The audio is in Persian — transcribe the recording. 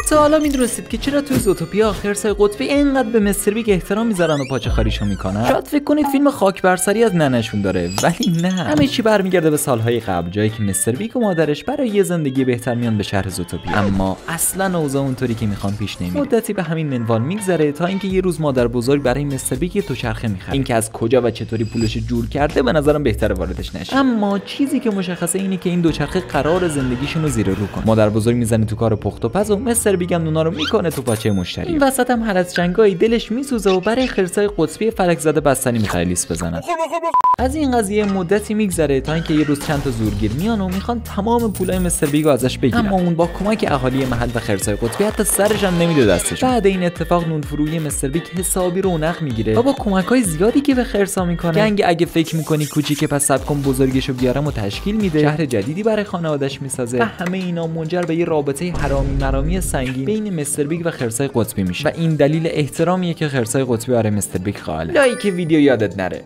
تا حالا میدونستید که چرا توی زوتوپیا خرسای قطبی اینقدر به مستر بیگ احترام میذارن و پاچه خاریشو میکنن؟ شاید فکر کنید فیلم خاک برسری از ننشون داره، ولی نه، همه چی برمیگرده به سالهای قبل، جایی که مستر بیگ و مادرش برای یه زندگی بهتر میان به شهر زوتوپیا. اما اصلا اوضاع اونطوری که میخوان پیش نمیره. مدتی به همین منوال میگذره تا اینکه یه روز مادر بزرگ برای مستر بیگ دوچرخه میخره. اینکه از کجا و چطوری پولش جور کرده به نظرم بهتره واردش نشه. اما چیزی که مشخصه اینه که این دوچرخه قرار زندگیشون رو زیر رو کنه. مادر بزرگ میزنه تو کار پخت و پز و مستر بیگ هم اونا رو میکنه تو پاچه مشتری. این وسط هم هر از جنگایی دلش میسوزه و برای خرسای قطبی فلک زده بستنی میخواد لیست بزنن. از این قضیه مدتی میگذره تا اینکه یه روز چند تا زورگیر میان و میخوان تمام پولای مستر بیگ ازش بگیرن. اما اون با کمک اهالی محل و خرسای قطبی حتی سرش هم نمیده دستش. بعد این اتفاق نونفرویی مستر بیگ حسابی رونق میگیره و با کمکای زیادی که به خرسا میکنه گنگ اگه فکر میکنی کوچیکه پس صبر کن بزرگشو بیارم و تشکیل میده. شهر جدیدی برای خانواده‌اش میسازه و همه اینا منجر به یه رابطه حرامی مرامی سنگین بین مستر بیگ و خرسای قطبی میشه و این دلیل احترامیه که خرسای قطبی برای مستر بیگ قائله. لایک ویدیو یادت نره.